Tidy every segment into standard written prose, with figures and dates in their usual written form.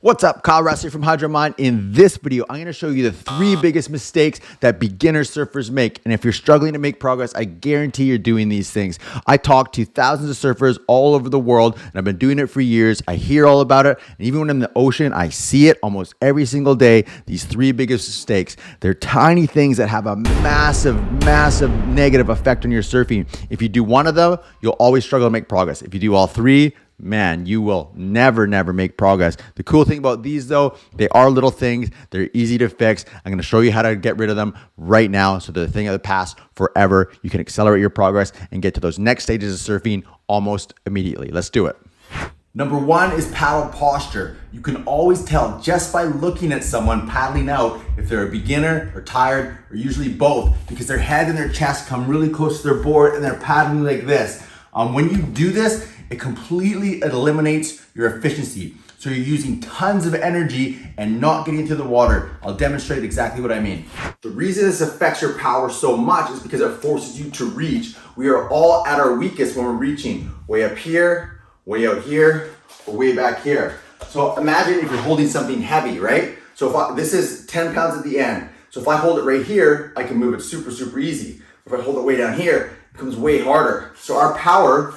What's up, Kyle Rossi from HydroMind. In this video, I'm going to show you the 3 biggest mistakes that beginner surfers make. And if you're struggling to make progress, I guarantee you're doing these things. I talk to thousands of surfers all over the world, and I've been doing it for years. I hear all about it. And even when I'm in the ocean, I see it almost every single day. These 3 biggest mistakes. They're tiny things that have a massive negative effect on your surfing. If you do one of them, you'll always struggle to make progress. If you do all 3, man, you will never make progress. The cool thing about these though, they are little things. They're easy to fix. I'm going to show you how to get rid of them right now. So they're a thing of the past forever. You can accelerate your progress and get to those next stages of surfing almost immediately. Let's do it. Number 1 is paddle posture. You can always tell just by looking at someone paddling out if they're a beginner or tired, or usually both, because their head and their chest come really close to their board and they're paddling like this. When you do this, it completely eliminates your efficiency. So you're using tons of energy and not getting into the water. I'll demonstrate exactly what I mean. The reason this affects your power so much is because it forces you to reach. We are all at our weakest when we're reaching. Way up here, way out here, or way back here. So imagine if you're holding something heavy, right? So if this is 10 pounds at the end. So if I hold it right here, I can move it super easy. If I hold it way down here, it becomes way harder. So our power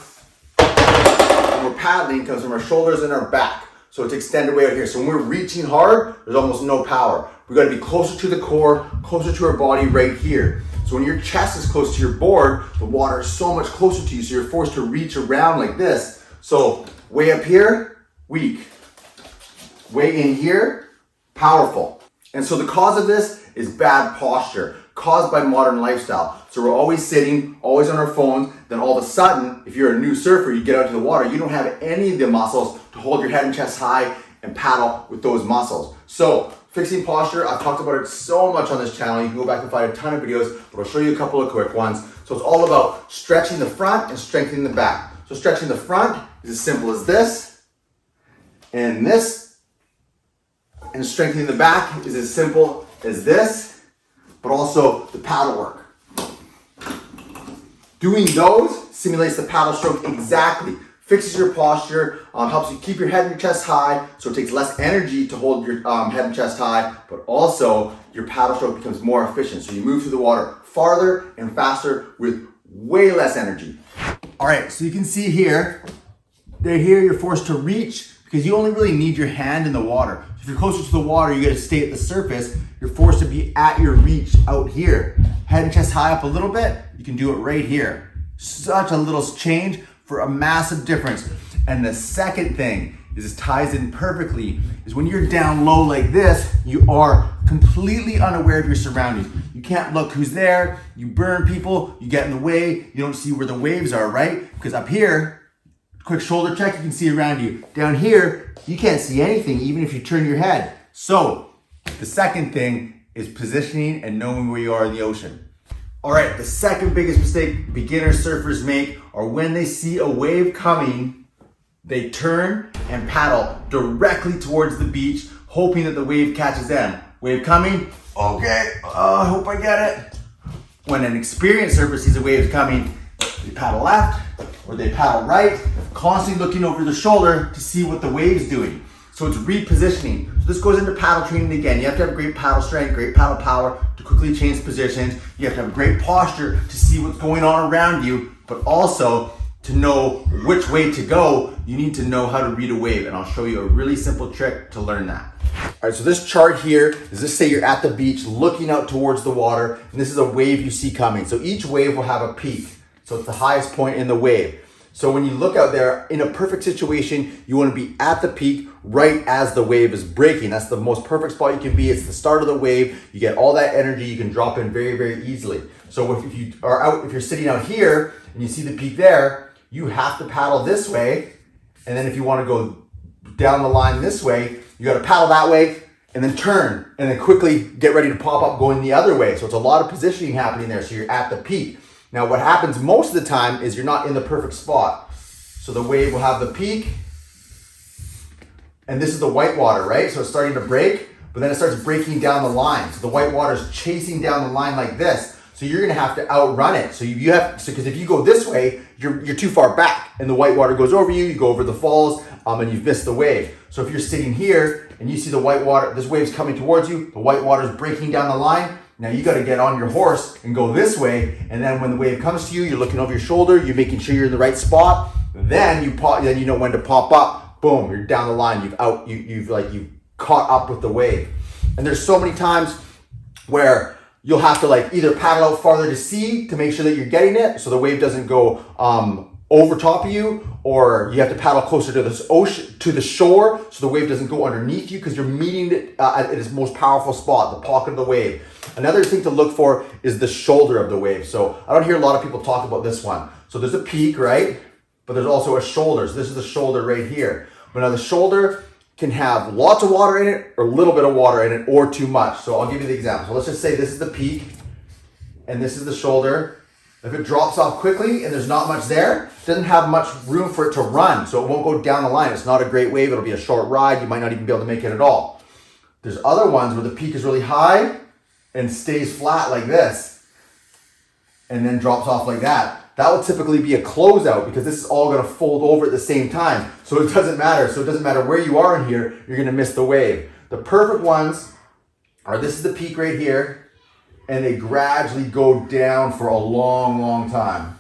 when we're paddling comes from our shoulders and our back. So it's extended way out here. So when we're reaching hard, there's almost no power. We gotta be closer to the core, closer to our body right here. So when your chest is close to your board, the water is so much closer to you, so you're forced to reach around like this. So way up here, weak. Way in here, powerful. And so the cause of this is bad posture, caused by modern lifestyle. So we're always sitting, always on our phones. Then all of a sudden, if you're a new surfer, you get out to the water, you don't have any of the muscles to hold your head and chest high and paddle with those muscles. So fixing posture, I've talked about it so much on this channel. You can go back and find a ton of videos, but I'll show you a couple of quick ones. So it's all about stretching the front and strengthening the back. So stretching the front is as simple as this, and this, and strengthening the back is as simple as this, but also the paddle work. Doing those simulates the paddle stroke exactly. Fixes your posture, helps you keep your head and your chest high, so it takes less energy to hold your head and chest high, but also your paddle stroke becomes more efficient. So you move through the water farther and faster with way less energy. All right, so you can see here, right here you're forced to reach because you only really need your hand in the water. So if you're closer to the water, you gotta stay at the surface. You're forced to be at your reach out here. Head and chest high up a little bit, you can do it right here. Such a little change for a massive difference. And the second thing is, this ties in perfectly, is when you're down low like this, you are completely unaware of your surroundings. You can't look who's there, you burn people, you get in the way, you don't see where the waves are, right? Because up here, quick shoulder check, you can see around you. Down here, you can't see anything even if you turn your head. So the second thing is positioning and knowing where you are in the ocean. All right, the second biggest mistake beginner surfers make are when they see a wave coming, they turn and paddle directly towards the beach, hoping that the wave catches them. Wave coming, okay, I hope I get it. When an experienced surfer sees a wave coming, they paddle left or they paddle right, constantly looking over their shoulder to see what the wave's doing. So it's repositioning. So this goes into paddle training again. You have to have great paddle strength, great paddle power to quickly change positions. You have to have great posture to see what's going on around you, but also to know which way to go, you need to know how to read a wave. And I'll show you a really simple trick to learn that. All right, so this chart here is, let's say you're at the beach looking out towards the water, and this is a wave you see coming. So each wave will have a peak. So it's the highest point in the wave. So when you look out there, in a perfect situation, you want to be at the peak right as the wave is breaking. That's the most perfect spot you can be. It's the start of the wave. You get all that energy. You can drop in very easily. So if you're sitting out here and you see the peak there, you have to paddle this way. And then if you want to go down the line this way, you got to paddle that way and then turn and then quickly get ready to pop up going the other way. So it's a lot of positioning happening there. So you're at the peak. Now what happens most of the time is you're not in the perfect spot. So the wave will have the peak, and this is the white water, right? So it's starting to break, but then it starts breaking down the line. So the white water is chasing down the line like this. So you're gonna have to outrun it. So because if you go this way, you're too far back and the white water goes over you, you go over the falls, and you've missed the wave. So if you're sitting here and you see the white water, this wave's coming towards you, the white water is breaking down the line. Now you got to get on your horse and go this way. And then when the wave comes to you, you're looking over your shoulder, you're making sure you're in the right spot. Then you know when to pop up. Boom, you're down the line. You've caught up with the wave. And there's so many times where you'll have to like either paddle out farther to sea to make sure that you're getting it, so the wave doesn't go over top of you, or you have to paddle closer to this ocean, to the shore, so the wave doesn't go underneath you, because you're meeting it at its most powerful spot, the pocket of the wave. Another thing to look for is the shoulder of the wave. So I don't hear a lot of people talk about this one. So there's a peak, right? But there's also a shoulder. So this is the shoulder right here. But now the shoulder can have lots of water in it, or a little bit of water in it, or too much. So I'll give you the example. So let's just say this is the peak and this is the shoulder. If it drops off quickly and there's not much there, it doesn't have much room for it to run, so it won't go down the line. It's not a great wave. It'll be a short ride. You might not even be able to make it at all. There's other ones where the peak is really high and stays flat like this and then drops off like that. That will typically be a closeout, because this is all going to fold over at the same time. So it doesn't matter. So it doesn't matter where you are in here, you're going to miss the wave. The perfect ones are, this is the peak right here, and they gradually go down for a long, long time.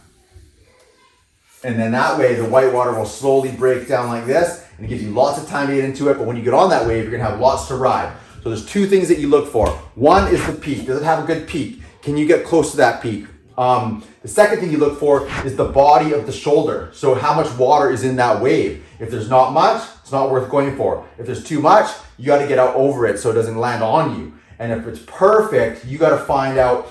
And then that way, the white water will slowly break down like this, and it gives you lots of time to get into it. But when you get on that wave, you're going to have lots to ride. So there's two things that you look for. One is the peak. Does it have a good peak? Can you get close to that peak? The second thing you look for is the body of the shoulder. So how much water is in that wave? If there's not much, it's not worth going for. If there's too much, you got to get out over it so it doesn't land on you. And if it's perfect, you got to find out,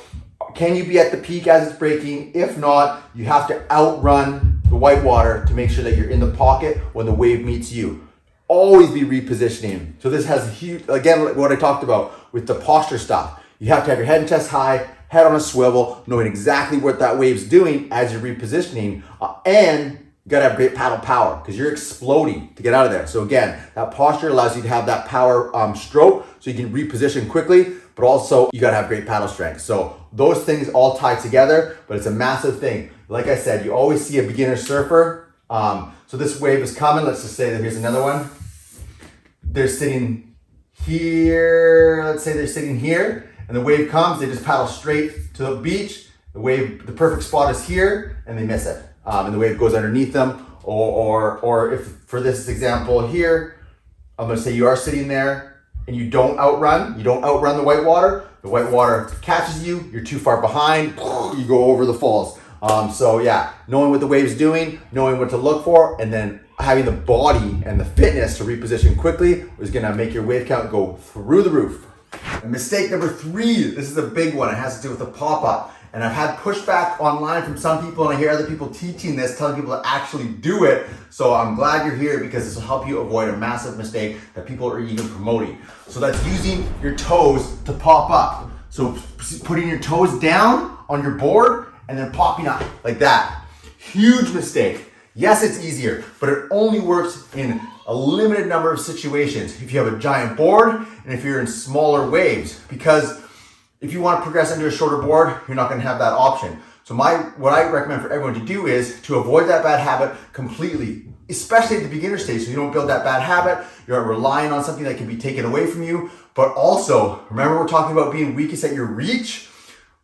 can you be at the peak as it's breaking? If not, you have to outrun the white water to make sure that you're in the pocket when the wave meets you. Always be repositioning. So this has huge, again, what I talked about with the posture stuff. You have to have your head and chest high, head on a swivel, knowing exactly what that wave's doing as you're repositioning, and you gotta have great paddle power, because you're exploding to get out of there. So again, that posture allows you to have that power stroke, so you can reposition quickly, but also you gotta have great paddle strength. So those things all tie together, but it's a massive thing. Like I said, you always see a beginner surfer. So this wave is coming. Let's just say that here's another one. They're sitting here. Let's say they're sitting here, and the wave comes, they just paddle straight to the beach. The perfect spot is here, and they miss it. And the wave goes underneath them. Or if for this example here, I'm gonna say you are sitting there and you don't outrun the white water catches you, you're too far behind, you go over the falls. So yeah, knowing what the wave's doing, knowing what to look for, and then having the body and the fitness to reposition quickly is gonna make your wave count go through the roof. And mistake number 3, this is a big one. It has to do with the pop-up. And I've had pushback online from some people, and I hear other people teaching this, telling people to actually do it. So I'm glad you're here, because this will help you avoid a massive mistake that people are even promoting. So that's using your toes to pop up. So putting your toes down on your board and then popping up like that. Huge mistake. Yes, it's easier, but it only works in a limited number of situations. If you have a giant board and if you're in smaller waves, because if you want to progress into a shorter board, you're not going to have that option. So what I recommend for everyone to do is to avoid that bad habit completely, especially at the beginner stage, so you don't build that bad habit. You're relying on something that can be taken away from you. But also, remember we're talking about being weakest at your reach?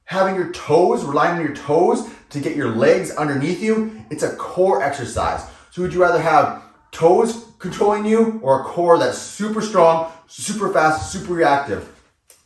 Having your toes, relying on your toes to get your legs underneath you, it's a core exercise. So would you rather have toes controlling you, or a core that's super strong, super fast, super reactive?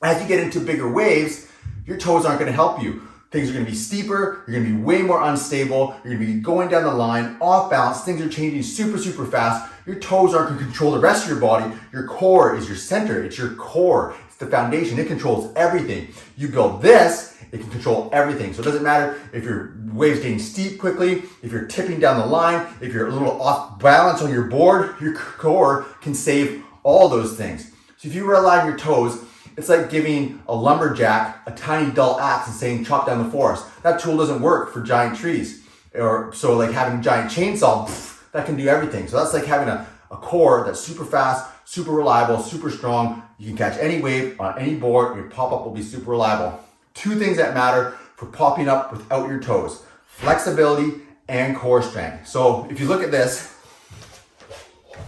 As you get into bigger waves, your toes aren't going to help you. Things are going to be steeper, you're going to be way more unstable, you're going to be going down the line, off balance, things are changing super, super fast. Your toes aren't going to control the rest of your body. Your core is your center, it's your core, it's the foundation, it controls everything. You build this, it can control everything. So it doesn't matter if your wave's getting steep quickly, if you're tipping down the line, if you're a little off balance on your board, your core can save all those things. So if you rely on your toes, it's like giving a lumberjack a tiny dull axe and saying chop down the forest. That tool doesn't work for giant trees. Or so like having a giant chainsaw, that can do everything. So that's like having a core that's super fast, super reliable, super strong. You can catch any wave on any board, your pop-up will be super reliable. 2 things that matter for popping up without your toes: flexibility and core strength. So if you look at this,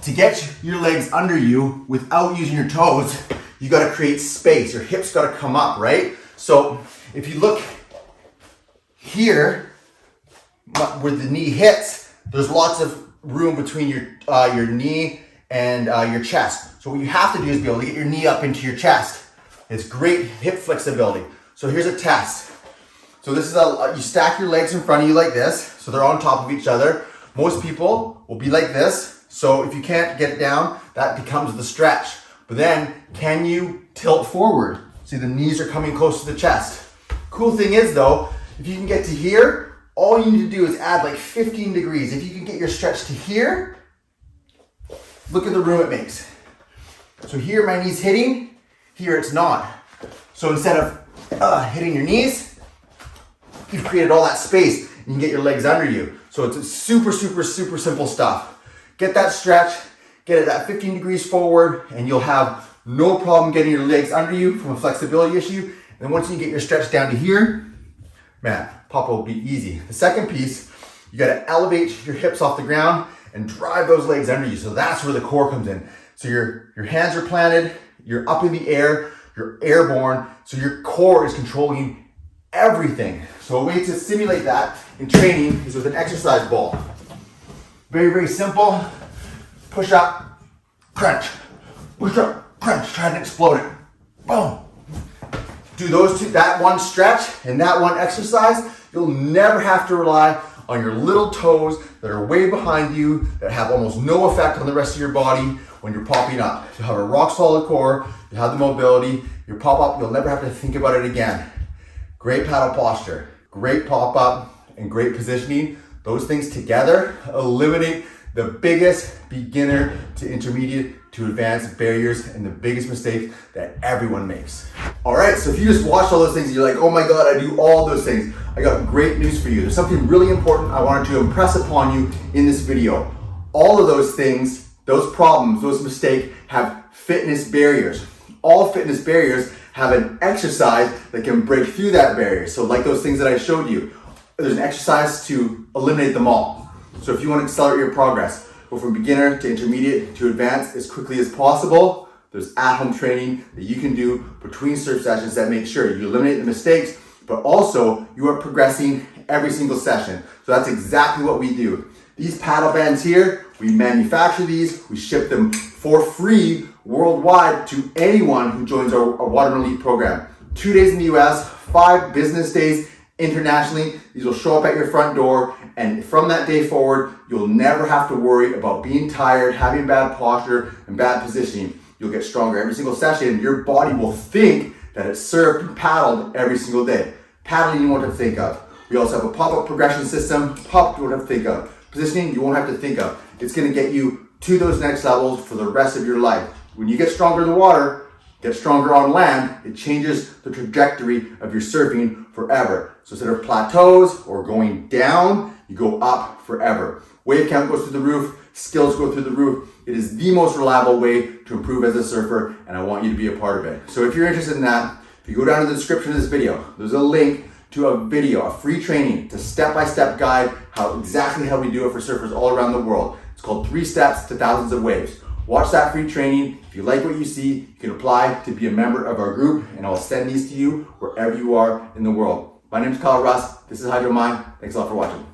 To get your legs under you without using your toes, you gotta create space. Your hips gotta come up, right? So if you look here, where the knee hits, there's lots of room between your knee and your chest. So what you have to do is be able to get your knee up into your chest. It's great hip flexibility. So here's a test. So this is you stack your legs in front of you like this, so they're on top of each other. Most people will be like this. So if you can't get it down, that becomes the stretch. But then, can you tilt forward? See, the knees are coming close to the chest. Cool thing is though, if you can get to here, all you need to do is add like 15 degrees. If you can get your stretch to here, look at the room it makes. So here my knee's hitting, here it's not. So instead of hitting your knees, you've created all that space and you can get your legs under you. So it's super, super, super simple stuff. Get that stretch, get it at 15 degrees forward, and you'll have no problem getting your legs under you from a flexibility issue. And then once you get your stretch down to here, man, pop-up will be easy. The second piece, you gotta elevate your hips off the ground and drive those legs under you. So that's where the core comes in. So your hands are planted, you're up in the air, you're airborne, so your core is controlling everything. So a way to simulate that in training is with an exercise ball. Very, very simple. Push up, crunch. Push up, crunch. Try to explode it. Boom. Do those two, that one stretch and that one exercise. You'll never have to rely on your little toes that are way behind you, that have almost no effect on the rest of your body when you're popping up. You have a rock solid core, you have the mobility, you pop up, you'll never have to think about it again. Great paddle posture, great pop up, and great positioning. Those things together eliminate the biggest beginner to intermediate to advanced barriers and the biggest mistake that everyone makes. All right, so if you just watched all those things and you're like, oh my God, I do all those things, I got great news for you. There's something really important I wanted to impress upon you in this video. All of those things, those problems, those mistakes have fitness barriers. All fitness barriers have an exercise that can break through that barrier. So like those things that I showed you, there's an exercise to eliminate them all. So if you want to accelerate your progress, go from beginner to intermediate to advanced as quickly as possible, there's at-home training that you can do between surf sessions that make sure you eliminate the mistakes, but also you are progressing every single session. So that's exactly what we do. These paddle bands here, we manufacture these, we ship them for free worldwide to anyone who joins our Waterman Elite program. 2 days in the US, 5 business days internationally. These will show up at your front door, and from that day forward, you'll never have to worry about being tired, having bad posture, and bad positioning. You'll get stronger every single session. Your body will think that it's surfed and paddled every single day. Paddling you won't have to think of. We also have a pop-up progression system. Pop you won't have to think of. Positioning you won't have to think of. It's gonna get you to those next levels for the rest of your life. When you get stronger in the water, get stronger on land, it changes the trajectory of your surfing forever. So instead of plateaus or going down, you go up forever. Wave count goes through the roof, skills go through the roof. It is the most reliable way to improve as a surfer, and I want you to be a part of it. So if you're interested in that, if you go down to the description of this video, there's a link to a video, a free training. It's a step-by-step guide exactly how we do it for surfers all around the world. It's called 3 Steps to Thousands of Waves. Watch that free training. If you like what you see, you can apply to be a member of our group, and I'll send these to you wherever you are in the world. My name is Kyle Russ. This is Hydro Mind. Thanks a lot for watching.